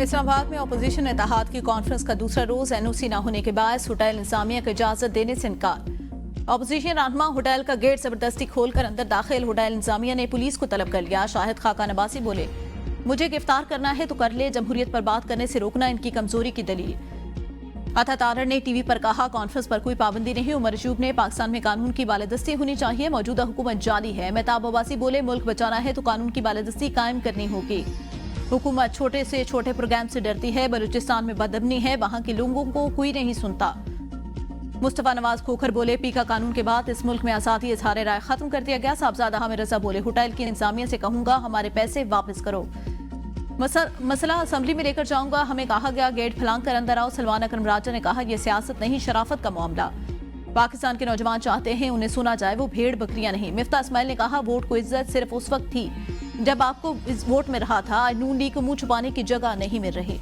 इस्लामाबाद में अपोजिशन इत्तेहाद की कॉन्फ्रेंस का दूसरा रोज एनओसी न होने के बाद होटल इंतजामिया को इजाजत देने से इनकार। अपोजिशन रहनुमा होटल का गेट जबरदस्ती खोलकर अंदर दाखिल। होटल इंतजामिया ने पुलिस को तलब कर लिया। शाहिद खाकान अब्बासी बोले, मुझे गिरफ्तार करना है तो कर ले, जमहूरियत पर बात करने से रोकना इनकी कमजोरी की दलील। अता तारड़ ने टीवी पर कहा, कॉन्फ्रेंस पर कोई पाबंदी नहीं। उमर रजूब ने पाकिस्तान में कानून की बालादस्ती होनी चाहिए, मौजूदा हुकूमत जाली है। मेहताब अब्बासी बोले, मुल्क बचाना है तो कानून की बालादस्ती कायम करनी होगी। हुकूमत छोटे से छोटे प्रोग्राम से डरती है। बलूचिस्तान में बदअमनी है, वहां के लोगों को कोई नहीं सुनता। मुस्तफा नवाज खोखर बोले, पीका कानून के बाद इस मुल्क में आजादी इजहार राय खत्म कर दिया गया। साहबजादा हामिद रजा बोले, होटल की इंतजामिया से कहूंगा हमारे पैसे वापस करो। मसला असम्बली में लेकर जाऊंगा, हमें कहा गया गेट फैलांग कर अंदर आओ। सलमान अकरम राजा ने कहा, यह सियासत नहीं शराफत का मामला। पाकिस्तान के नौजवान चाहते हैं उन्हें सुना जाए, वो भेड़ बकरियां नहीं। मिफ्ता इस्माइल ने कहा, वोट को इज्जत सिर्फ उस वक्त थी जब आपको इस वोट में रहा था। नून लीग को मुंह छुपाने की जगह नहीं मिल रही।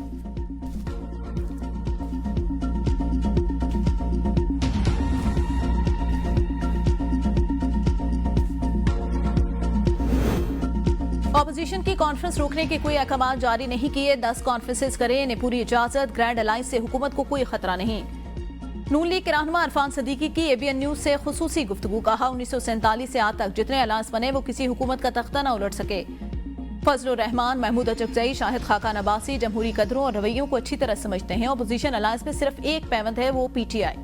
ऑपोजिशन की कॉन्फ्रेंस रोकने के कोई अहकाम जारी नहीं किए। 10 कॉन्फ्रेंसेस करें, इन्हें पूरी इजाजत। ग्रैंड अलायंस से हुकूमत को कोई खतरा नहीं। नून लीग के रहनुमा इरफान सदीकी की एबीएन न्यूज से खुसूसी गुफ्तगू। कहा, 1947 से आज तक जितने अलायंस बने वो किसी हुकूमत का तख्ता न उलट सके। फजलुर रहमान, महमूद अचकजई, शाहिद खाकान अब्बासी जमहूरी कदरों और रवैयों को अच्छी तरह समझते हैं। अपोजिशन अलायंस में सिर्फ एक पैवंद है, वो पीटीआई।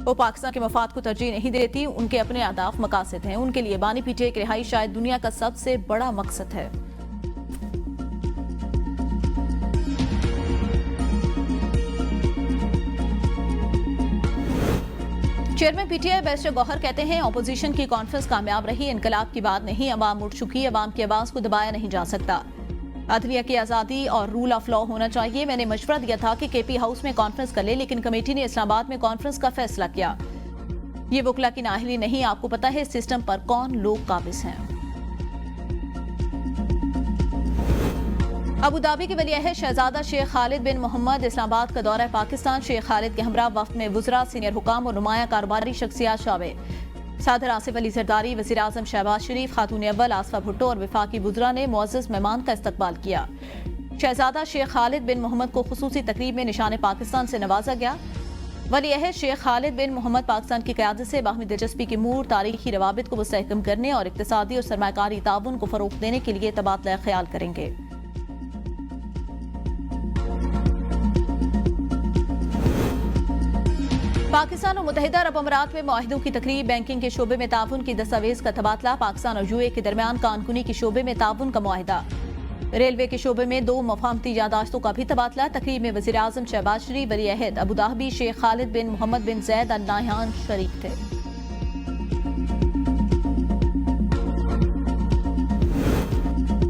वो पाकिस्तान के मफाद को तरजीह नहीं देती, उनके अपने अहदाफ मकासद हैं। उनके लिए बानी पीटीआई की रिहाई शायद दुनिया का सबसे बड़ा मकसद है। चेयरमैन पीटीआई बैरिस्टर गौहर कहते हैं, ऑपोजिशन की कॉन्फ्रेंस कामयाब रही, इनकलाब की बात नहीं। अवाम उठ चुकी, अवाम की आवाज को दबाया नहीं जा सकता। अदलिया की आज़ादी और रूल ऑफ लॉ होना चाहिए। मैंने मशवरा दिया था कि केपी हाउस में कॉन्फ्रेंस कर ले, लेकिन कमेटी ने इस्लामाबाद में कॉन्फ्रेंस का फैसला किया। ये वकला की नाअहली नहीं, आपको पता है इस सिस्टम पर कौन लोग काबिज हैं। अबू धाबी के वलीअहद शहजादा शेख खालिद बिन मोहम्मद इस्लामाबाद का दौरा पाकिस्तान। शेख खालिद के हमरा वफ्द में वुज़रा, सीनियर हुकाम और नुमाया कारोबारी शख्सियात शामिल। सदर आसिफ अली जरदारी, वज़ीर आज़म शहबाज शरीफ, खातून अव्वल आसफा भुट्टो और वफाकी वुज़रा ने मुअज़्ज़ज़ मेहमान का इस्तकबाल किया। शहजादा शेख खालिद बिन मोहम्मद को खुसूसी तकरीब में निशान पाकिस्तान से नवाजा गया। वलीअहद शेख खालिद बिन मोहम्मद पाकिस्तान की क़यादत से बाहमी दिलचस्पी के मूड, तारीखी रवाबित को मुस्तहकम करने और इक़्तिसादी और सरमायाकारी ताउन को फ़रोग़ देने के लिए तबादला ख्याल करेंगे। पाकिस्तान और मुत्तहिदा अरब अमारात में मुआहिदों की तकरीब। बैंकिंग के शोबे में ताउन की दस्तावेज का तबादला। पाकिस्तान और यूए के दरमियान कानूनी के शोबे में ताउन का मुआहिदा। रेलवे के शोबे में 2 मफाहमती यादाश्तों का भी तबादला। तकरीब में वज़ीर आज़म शहबाज शरीफ, वलीअहद अबू धाबी शेख खालिद बिन मोहम्मद बिन जैद अल नाह्यान शरीक थे।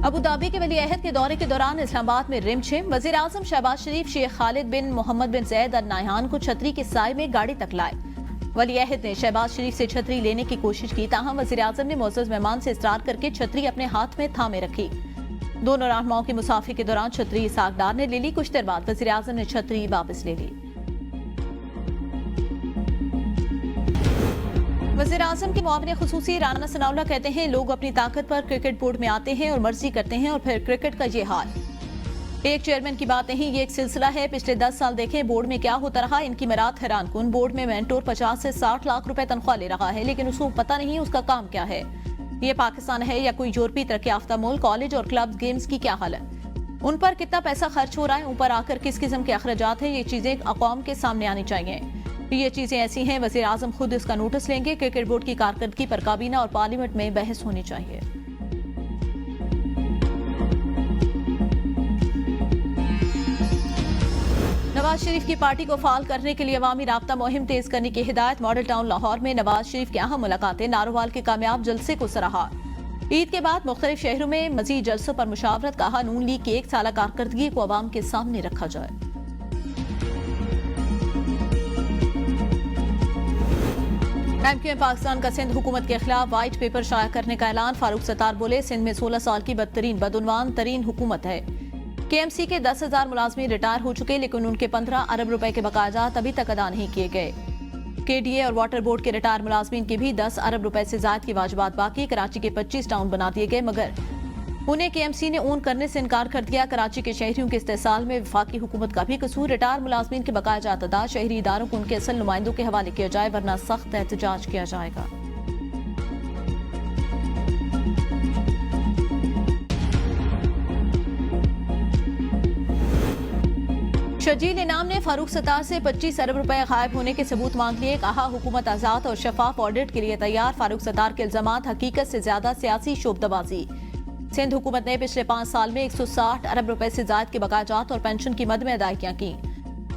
अबू धाबी के वलीअहद के दौरे के दौरान इस्लामाबाद में रिमझिम। वज़ीर आज़म शहबाज शरीफ शेख खालिद बिन मोहम्मद बिन जैद अल नाह्यान को छतरी के साए में गाड़ी तक लाए। वलीअहद ने शहबाज शरीफ से छतरी लेने की कोशिश की, ताहम वज़ीर आज़म ने मुअज़्ज़ज़ मेहमान से इसरार करके छतरी अपने हाथ में थामे रखी। दोनों रहनुमाओं की मुसाफिर के दौरान छतरी सागदार ने ले ली। कुछ देर बाद वज़ीर आज़म ने छतरी वापस ले ली। वज़ीर आज़म के मुआविन खुसूसी राना सनाउल्लाह कहते हैं, लोग अपनी ताकत पर क्रिकेट बोर्ड में आते हैं और मर्जी करते हैं और फिर क्रिकेट का ये हाल। एक चेयरमैन की बात नहीं, ये एक सिलसिला है। पिछले 10 साल देखें बोर्ड में क्या होता रहा। इनकी मरात हैरान कुन। बोर्ड में मेंटोर 50 से 60 लाख रुपए तनख्वाह ले रहा है, लेकिन उसको पता नहीं उसका काम क्या है। ये पाकिस्तान है या कोई यूरोपीय तरक्की याफ्ता मुल्क? कॉलेज और क्लब गेम्स की क्या हालत, उन पर कितना पैसा खर्च हो रहा है, ऊपर आकर किस किस्म के अखराजात हैं, ये चीजें अक़वाम के सामने आनी चाहिए। ये चीजें ऐसी हैं, वज़ीर आज़म खुद इसका नोटिस लेंगे। क्रिकेट बोर्ड की कारकर्दगी पर काबीना और पार्लियामेंट में बहस होनी चाहिए। नवाज शरीफ की पार्टी को फाल करने के लिए अवामी राब्ता मुहिम तेज करने की हिदायत। मॉडल टाउन लाहौर में नवाज शरीफ की अहम मुलाकातें। नारोवाल के कामयाब जलसे को सराहा। ईद के बाद मुख्तलिफ शहरों में मजीद जलसों पर मुशावरत। कहा, नून लीग की 1 साला कारकर्दगी को अवाम के सामने रखा जाए। एमक्यूएम पाकिस्तान का सिंध हुकूमत के खिलाफ व्हाइट पेपर शाया करने का ऐलान। फारूक सत्तार बोले, सिंध में 16 साल की बदतरीन बदउनवान तरीन हुकूमत है। केएमसी के 10,000 मुलाजमीन रिटायर हो चुके, लेकिन उनके 15 अरब रुपए के बकायाजात अभी तक अदा नहीं किए गए। केडीए और वाटर बोर्ड के रिटायर मुलाजमीन के भी 10 अरब रुपए से ज्यादा की वाजिबात बाकी। कराची के 25 टाउन बना दिए गए, मगर पुणे केएमसी ने ओन करने से इनकार कर दिया। कराची के शहरियों के इस्तेसाल में वफाकी हुकूमत का भी कसूर। रिटायर मुलाजमीन के बकाया जात अदा शहरी इदारों को उनके असल नुमाइंदों के हवाले किया जाए, वरना सख्त एहतजाज किया जाएगा। शर्जील इनाम ने फारूक सत्तार से 25 अरब रुपए गायब होने के सबूत मांग लिए। कहा, हुकूमत आजाद और शफाफ ऑडिट के लिए तैयार। फारूक सत्तार के इल्जामात हकीकत से ज्यादा सियासी शोबदबाजी। सिंध हुकूमत ने पिछले 5 साल में 160 अरब रुपए से ज्यादा के बकायाजात और पेंशन की मद में अदायगियां की।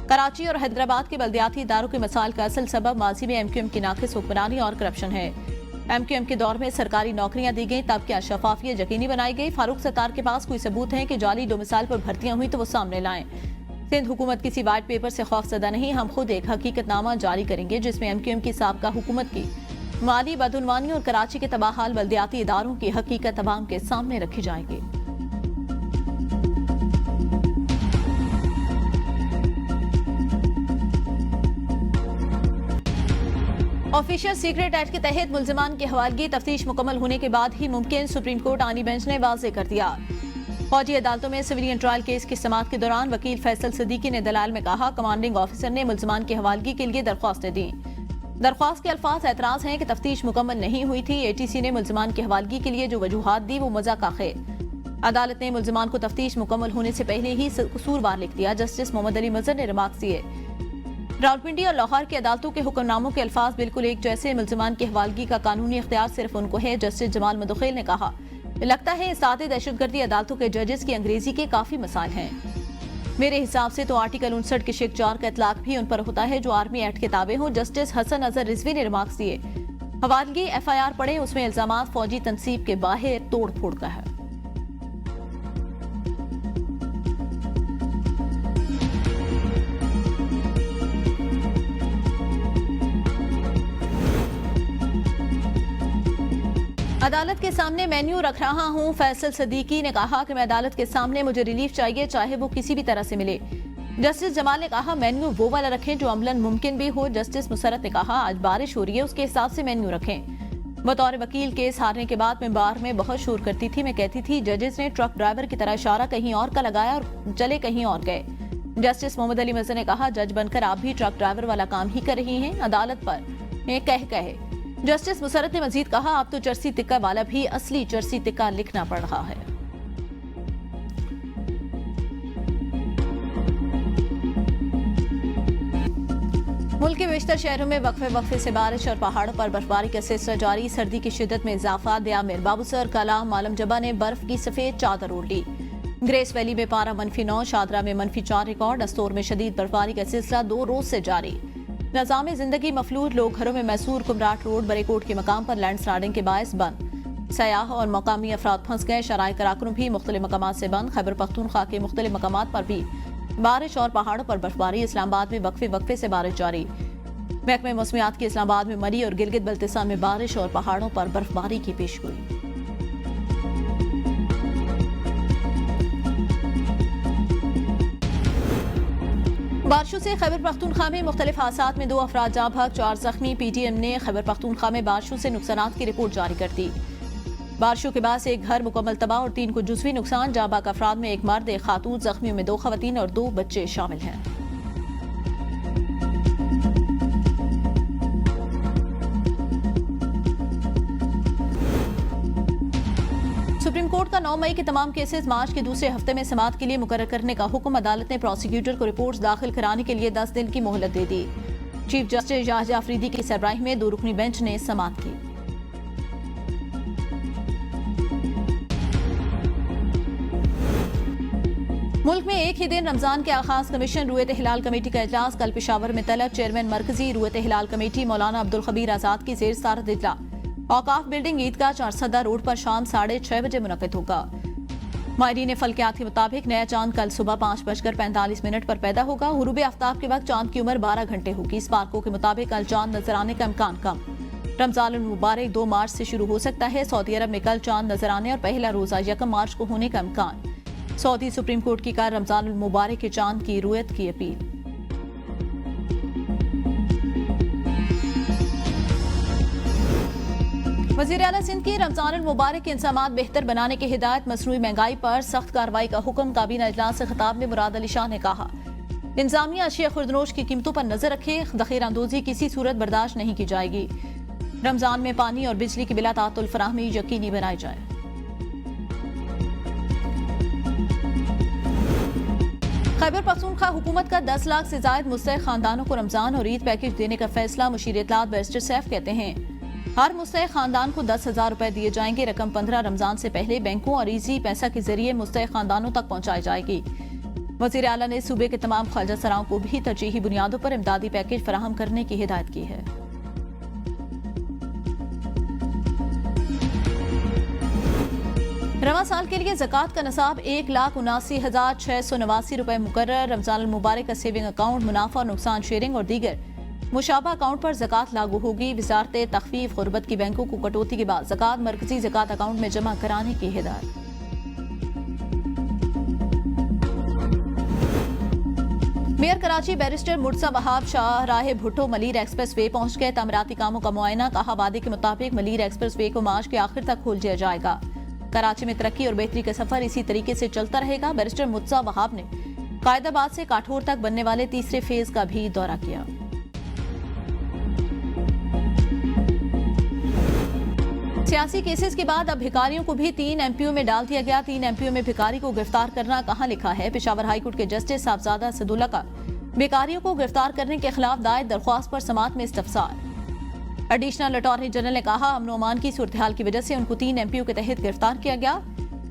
कराची और हैदराबाद के बल्दियाती इदारों के मसाइल का असल सबब माजी में एमक्यूएम की नाकिस हुक्मरानी और करप्शन है। एमक्यूएम के दौर में सरकारी नौकरियां दी गई, तब क्या शफाफियत यकीनी बनाई गई। फारूक सत्तार के पास कोई सबूत है कि जाली डोमिसाइल पर भर्तियां हुई तो वो सामने लाएं। सिंध हुकूमत किसी वाइट पेपर से खौफजदा नहीं। हम खुद एक हकीकतनामा जारी करेंगे जिसमें एमक्यूएम की साबका हुकूमत की माली बदउनवानी और कराची के तबाहाल बल्दियाती इदारों की हकीकत अवाम के सामने रखी जाएगी। ऑफिशियल सीक्रेट एक्ट के तहत मुल्जिमान की हवालगी तफ्तीश मुकम्मल होने के बाद ही मुमकिन, सुप्रीम कोर्ट आनी बेंच ने वाज़ेह कर दिया। फौजी अदालतों में सिविलियन ट्रायल केस की समाअत के दौरान वकील फैसल सिद्दीकी ने दलाल में कहा, कमांडिंग ऑफिसर ने मुल्जिमान की हवालगी के लिए दरख्वास्तें दी। दरख्वास्त के अल्फाज एतराज हैं कि तफ्तीश मुकम्मल नहीं हुई थी। एटीसी ने मुल्जिमान की हवालगी के लिए जो वजूहात दी वो मजा का खैर। अदालत ने मुल्जिमान को तफ्तीश मुकम्मल होने से पहले ही कसूरवार लिख दिया। जस्टिस मोहम्मद अली मजहर ने रिमार्क्स दिए, रावलपिंडी और लाहौर की अदालतों के हुक्मनामों के अल्फाज बिल्कुल एक जैसे। मुल्जिमान की हवालगी का कानूनी इख्तियार सिर्फ उनको है। जस्टिस जमाल मदखेल ने कहा, लगता है इस सादे दहशतगर्दी अदालतों के जजेस की अंग्रेजी के काफी मसाइल हैं। मेरे हिसाब से तो आर्टिकल 59 के शेख 4 का इतलाक भी उन पर होता है जो आर्मी एक्ट के ताबे हो। जस्टिस हसन अजहर रिजवी ने रिमार्क्स दिए, हवालगी FIR पढ़े, उसमें इल्जामात फौजी तनसीब के बाहर तोड़ फोड़ का है। अदालत के सामने मेन्यू रख रहा हूं। फैसल सिद्दीकी ने कहा कि मैं अदालत के सामने, मुझे रिलीफ चाहिए, चाहे वो किसी भी तरह से मिले। जस्टिस जमाल ने कहा, मेन्यू वो वाला रखें जो अमलन मुमकिन भी हो। जस्टिस मुसरत ने कहा, आज बारिश हो रही है, उसके हिसाब से मेन्यू रखें। बतौर वकील केस हारने के बाद मैं बार में बहुत शोर करती थी। मैं कहती थी जजेस ने ट्रक ड्राइवर की तरह इशारा कहीं और का लगाया और चले कहीं और गए। जस्टिस मोहम्मद अली मजहर ने कहा, जज बनकर आप भी ट्रक ड्राइवर वाला काम ही कर रही हैं। अदालत पर कहे जस्टिस मुसरत ने मजीद कहा, अब तो चरसी तिक्का वाला भी असली चरसी तिक्का लिखना पड़ रहा है। मुल्क के बेशतर शहरों में वक्फे से बारिश और पहाड़ों पर बर्फबारी का सिलसिला जारी। सर्दी की शिद्दत में इजाफा। दियामिर, बाबूसर, कलाम, मालम जबा ने बर्फ की सफेद चादर ओढ़ ली। ग्रेस वैली में पारा -9, शादरा में -4 रिकॉर्ड। अस्तोर में शदीद बर्फबारी का सिलसिला 2 रोज से जारी। निज़ाम जिंदगी मफलूज, लोग घरों में मैसूर, कुमराट रोड, बरेकोट के मकाम पर लैंडस्लाइडिंग के बायस बंद। सयाह और मकामी अफराद फंस गए। शराय कराकरम भी मुख्तलिफ मकामात से बंद। खैबर पख्तूनख्वा के मुख्तलिफ मकामात पर भी बारिश और पहाड़ों पर बर्फबारी। इस्लामाबाद में वक्फे से बारिश जारी। महकमे मौसमियात की इस्लामाबाद में मरी और गिलगित बल्तिस्तान में बारिश और पहाड़ों पर बर्फबारी की पेशगोई। बारिशों से खैबर पख्तूनख्वा में मुख्तलिफ हादसात में 2 अफराद जाँ भाग, 4 जख्मी। PTM ने खैबर पख्तूनख्वा में बारिशों से नुकसानात की रिपोर्ट जारी कर दी। बारिशों के बाद एक घर मुकम्मल तबाह और 3 को जुज़वी नुकसान। जाँ भाग अफराद में एक मर्द, एक खातून, जख्मियों में 2 खवातीन और 2 बच्चे शामिल हैं। सुप्रीम कोर्ट का 9 मई के तमाम केसेस मार्च के दूसरे हफ्ते में समाअत के लिए मुकर्रर करने का हुक्म। अदालत ने प्रोसिक्यूटर को रिपोर्ट्स दाखिल कराने के लिए 10 दिन की मोहलत दे दी। चीफ जस्टिस याहिया अफरीदी की सरबराही में 2 रुकनी बेंच ने समाअत की। मुल्क में एक ही दिन रमजान के आगाज। कमीशन रुयत हिलाल कमेटी का इजलास कल पेशावर में तलब। चेयरमैन मरकजी रुयत हिलाल कमेटी मौलाना अब्दुल खबीर आजाद की जेर सदारत इजलास औकाफ बिल्डिंग ईदगाह 4 रोड पर शाम 6:30 बजे मुनक्किद होगा। माहिरीन फल्कियात के मुताबिक नया चांद कल सुबह 5:45 पर पैदा होगा। गुरूब आफ्ताब के वक्त चांद की उम्र 12 घंटे होगी। स्पार्को के मुताबिक कल चांद नजर आने का इम्कान कम। रमजान मुबारक 2 मार्च से शुरू हो सकता है। सऊदी अरब में कल चांद नजर आने और पहला रोजा 1 मार्च को होने का इम्कान। सऊदी सुप्रीम कोर्ट की कल रमजान मुबारक के चांद की रुयत की अपील। वज़ीर आला सिंध की रमजान मुबारक के इंतजामात बेहतर बनाने की हिदायत। मसनूई महंगाई पर सख्त कार्रवाई का हुक्म। काबीना इजलास से खिताब में मुराद अली शाह ने कहा, इंतजामिया अशिया खुर्दनोश की कीमतों पर नजर रखे। ज़ख़ीराअंदोज़ी किसी सूरत बर्दाश्त नहीं की जाएगी। रमजान में पानी और बिजली की बिला तातुल फराहमी यकीनी बनाई जाए। खैबर पख्तूनख्वा हुकूमत का 10 लाख से जायद मुस्तहिक खानदानों को रमजान और ईद पैकेज देने का फैसला। मुशीर इत्तलात बैरिस्टर सैफ कहते हैं, हर मुस्तहिक खानदान को 10,000 रुपए दिए जाएंगे। रकम 15 रमजान से पहले बैंकों और इजी पैसा के जरिए मुस्तहिक खानदानों तक पहुंचाई जाएगी। वज़ीर आला ने सूबे के तमाम ख्वाजा सराओं को भी तरजीही बुनियादों पर इमदादी पैकेज फराहम करने की हिदायत की है। रवा साल के लिए ज़कात का नसाब 1,79,689 रुपए मुकर्रर। रमजान मुबारक का सेविंग अकाउंट, मुनाफा और नुकसान शेयरिंग और दीगर मुशाबा अकाउंट पर ज़कात लागू होगी। वज़ारत तख़फ़ीफ़ गुरबत की बैंकों को कटौती के बाद ज़कात मरकजी ज़कात अकाउंट में जमा कराने की हिदायत। मेयर कराची बैरिस्टर मुर्तज़ा वहाब शाह राह भुट्टो मलीर एक्सप्रेस वे पहुंच गए। तामीराती कामों का मुआयना। कहा, वादे के मुताबिक मलीर एक्सप्रेस वे को मार्च के आखिर तक खोल दिया जाएगा। कराची में तरक्की और बेहतरी का सफर इसी तरीके से चलता रहेगा। बैरिस्टर मुर्तज़ा वहाब ने कायदाबाद से काठोर तक बनने वाले तीसरे फेज का भी दौरा किया। सियासी केसेस के बाद अब भिखारियों को भी 3 एमपीओ में डाल दिया गया। 3 एमपीओ में भिखारी को गिरफ्तार करना कहां लिखा है। पेशावर हाईकोर्ट के जस्टिस साहबजादा सदुल्ला का भिखारियों को गिरफ्तार करने के खिलाफ दायर दरख्वास्त पर समाअत में इस्तफसार। एडिशनल अटॉर्नी जनरल ने कहा, अमन ओमान की सूरत हाल की वजह से उनको 3 एमपीओ के तहत गिरफ्तार किया गया।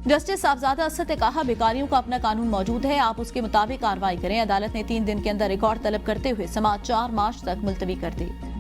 जस्टिस साहबजादा असद ने कहा, भिखारियों का अपना कानून मौजूद है, आप उसके मुताबिक कार्रवाई करें। अदालत ने 3 दिन के अंदर रिकॉर्ड तलब करते हुए समाअत 4 मार्च तक मुलतवी कर दी।